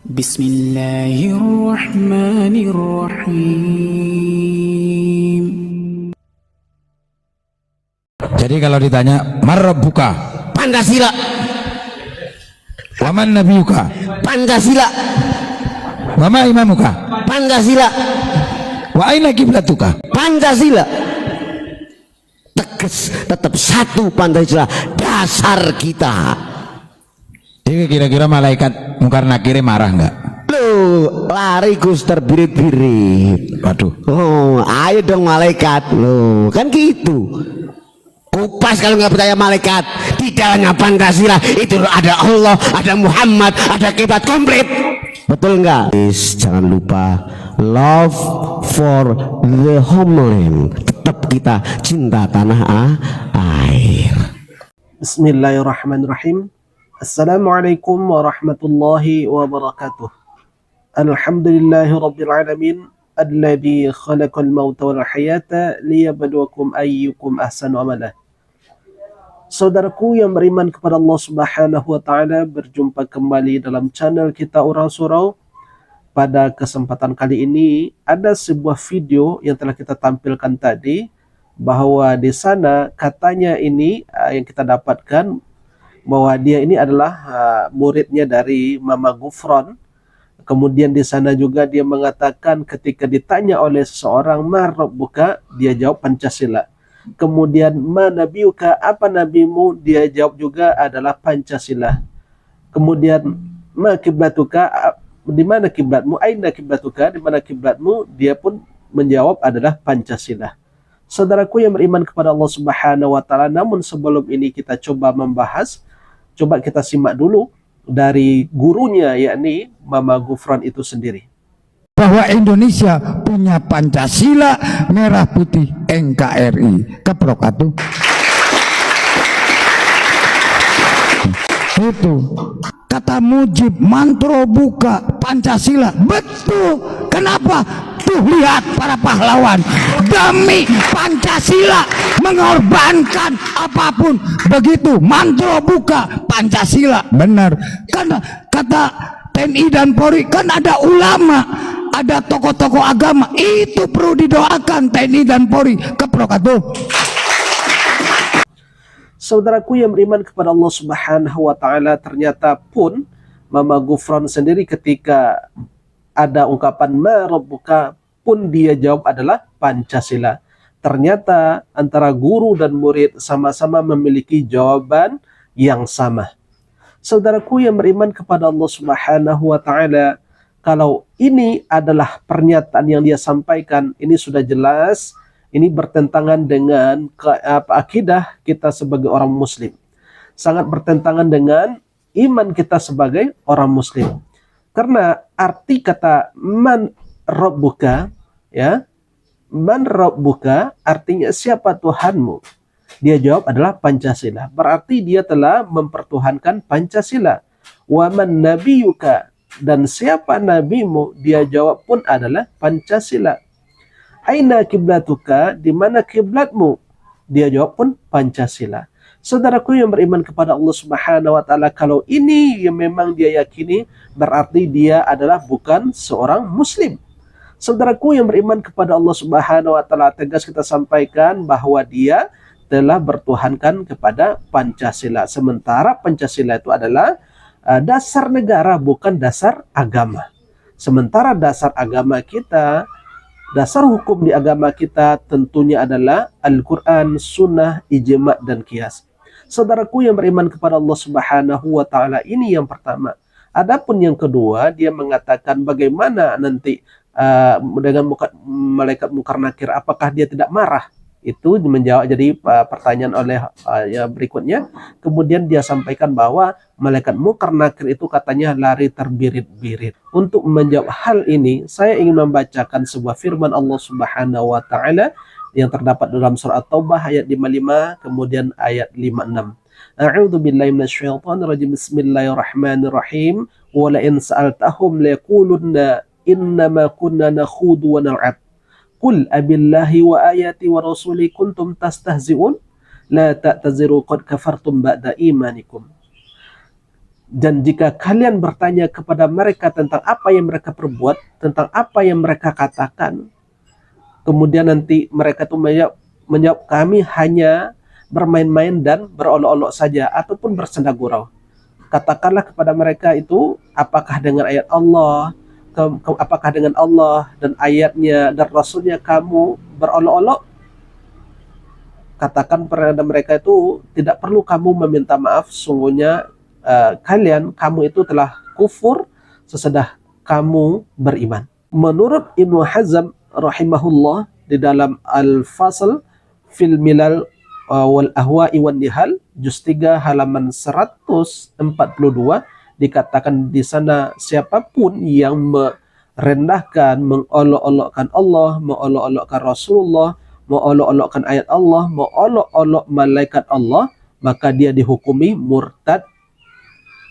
Bismillahirrahmanirrahim. Jadi kalau ditanya marabbuka, Pancasila. waman nabiyuka, Pancasila. wama imamuka, Pancasila. wa aina kiblatuka. Pancasila. Tegas, tetap satu Pancasila, dasar kita. Jadi kira-kira malaikat Munkar Nakir marah nggak? Loh, lari Gus terbirit-birit. Waduh. Oh, ayo dong malaikat. Loh, kan gitu. Kupas kalau nggak percaya malaikat. Di dalamnya Pancasila itu ada Allah, ada Muhammad, ada kiblat komplit. Betul nggak? Jangan lupa love for the homeland. Tetap kita cinta tanah air. Bismillahirrahmanirrahim. Assalamualaikum warahmatullahi wabarakatuh. Alhamdulillahi rabbil alamin alladzi khalaqal mauta wal hayata liyabluwakum ayyukum ahsanu amala. Saudaraku yang beriman kepada Allah Subhanahu wa taala, berjumpa kembali dalam channel kita Orang Surau. Pada kesempatan kali ini ada sebuah video yang telah kita tampilkan tadi, bahwa di sana katanya ini yang kita dapatkan bahwa dia ini adalah muridnya dari Mama Gufron. Kemudian di sana juga dia mengatakan ketika ditanya oleh seseorang ma rabbuka, dia jawab Pancasila. Kemudian ma nabiyuka, apa nabimu, dia jawab juga adalah Pancasila. Kemudian ma kiblatuka, di mana kiblatmu, aina kiblatuka, di mana kiblatmu, dia pun menjawab adalah Pancasila. Saudaraku yang beriman kepada Allah Subhanahu wa taala, namun sebelum ini kita coba membahas, coba kita simak dulu dari gurunya, yakni Mama Gufron itu sendiri. Bahwa Indonesia punya Pancasila, merah putih NKRI. Keprokatu. Itu kata Mujib, mantro buka Pancasila. Betul. Kenapa? Tuh lihat para pahlawan demi Pancasila mengorbankan apapun. Begitu mantro buka Pancasila. Benar. Karena kata TNI dan Polri kan ada ulama, ada tokoh-tokoh agama, itu perlu didoakan TNI dan Polri. Keprokatu. Saudaraku yang beriman kepada Allah Subhanahu wa taala, ternyata pun Mama Gufron sendiri ketika ada ungkapan ma rabbuka pun dia jawab adalah Pancasila. Ternyata antara guru dan murid sama-sama memiliki jawaban yang sama. Saudaraku yang beriman kepada Allah Subhanahu wa taala, kalau ini adalah pernyataan yang dia sampaikan, ini sudah jelas ini bertentangan dengan akidah kita sebagai orang muslim. Sangat bertentangan dengan iman kita sebagai orang muslim. Karena arti kata man rabbuka, ya, man rabbuka artinya siapa Tuhanmu? Dia jawab adalah Pancasila. Berarti dia telah mempertuhankan Pancasila. Wa man nabiyuka, dan siapa nabimu? Dia jawab pun adalah Pancasila. Aina kiblatuka, di mana kiblatmu? Dia jawab pun Pancasila. Saudaraku yang beriman kepada Allah Subhanahu wa taala, kalau ini yang memang dia yakini, berarti dia adalah bukan seorang muslim. Saudaraku yang beriman kepada Allah Subhanahu wa taala, tegas kita sampaikan bahwa dia telah bertuhankan kepada Pancasila. Sementara Pancasila itu adalah dasar negara, bukan dasar agama. Sementara dasar agama kita, dasar hukum di agama kita tentunya adalah Al-Quran, Sunnah, Ijma' dan Qiyas. Saudaraku yang beriman kepada Allah Subhanahu wa taala, ini yang pertama. Adapun yang kedua, dia mengatakan bagaimana nanti dengan malaikat Munkar Nakir, apakah dia tidak marah? Itu menjawab jadi pertanyaan oleh ya berikutnya. Kemudian dia sampaikan bahwa malaikat Munkar Nakir itu katanya lari terbirit-birit. Untuk menjawab hal ini, saya ingin membacakan sebuah firman Allah Subhanahu wa taala yang terdapat dalam surah At-Taubah ayat 55 kemudian ayat 56. A'udzu billahi minasyaitonir rajim. Bismillahirrahmanirrahim. Wa la in sa'altahum la yaqulunna innama kunna nakhudu wa nal'ab. Qul abillahi wa ayati wa rasuli kuntum tastahzi'un la ta'taziru qad kafartum ba'da imanikum. Dan jika kalian bertanya kepada mereka tentang apa yang mereka perbuat, tentang apa yang mereka katakan, kemudian nanti mereka tuh menjawab kami hanya bermain-main dan berolok-olok saja ataupun bersenda gurau. Katakanlah kepada mereka itu, apakah dengan ayat Allah, apakah dengan Allah dan ayatnya dan Rasulnya kamu berolok-olok? Katakan kepada mereka itu, tidak perlu kamu meminta maaf, sungguhnya kamu itu telah kufur sesudah kamu beriman. Menurut Ibnu Hazm rahimahullah di dalam Al-Fasl fil Milal wal Ahwa'i wan Nihal juz 3 halaman 142 dikatakan di sana, siapapun yang merendahkan, mengolok-olokkan Allah, mengolok-olokkan Rasulullah, mengolok-olokkan ayat Allah, mengolok-olok malaikat Allah, maka dia dihukumi murtad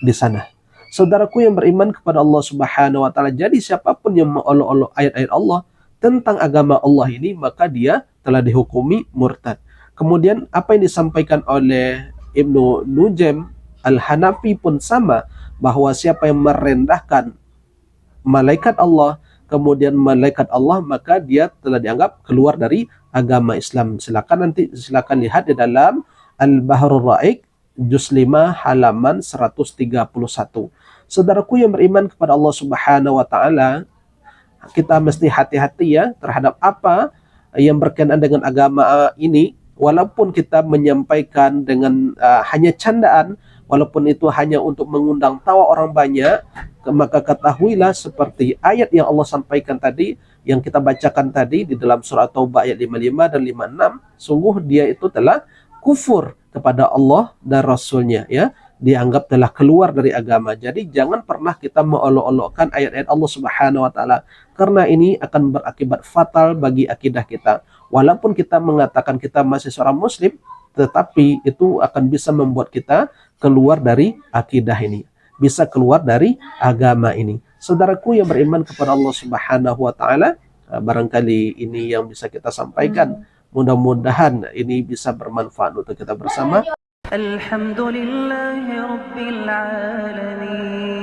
di sana. Saudaraku yang beriman kepada Allah Subhanahu wa taala, jadi siapapun yang mengolok-olok ayat-ayat Allah tentang agama Allah ini, maka dia telah dihukumi murtad. Kemudian apa yang disampaikan oleh Ibnu Nujaim Al-Hanafi pun sama, bahwa siapa yang merendahkan malaikat Allah, kemudian malaikat Allah, maka dia telah dianggap keluar dari agama Islam. Silakan lihat di dalam Al-Bahrul Ra'iq juz 5 halaman 131. Saudaraku yang beriman kepada Allah Subhanahu wa taala, kita mesti hati-hati ya terhadap apa yang berkenaan dengan agama ini. Walaupun kita menyampaikan dengan hanya candaan, walaupun itu hanya untuk mengundang tawa orang banyak, maka ketahuilah seperti ayat yang Allah sampaikan tadi, yang kita bacakan tadi di dalam surah Taubah ayat 55 dan 56, sungguh dia itu telah kufur kepada Allah dan Rasulnya, ya, dianggap telah keluar dari agama. Jadi jangan pernah kita mengolok-olokkan ayat-ayat Allah Subhanahu wa taala, karena ini akan berakibat fatal bagi akidah kita. Walaupun kita mengatakan kita masih seorang muslim, tetapi itu akan bisa membuat kita keluar dari akidah ini, bisa keluar dari agama ini. Saudaraku yang beriman kepada Allah Subhanahu wa taala, barangkali ini yang bisa kita sampaikan. Mudah-mudahan ini bisa bermanfaat untuk kita bersama. Alhamdulillahi Rabbil Alamin.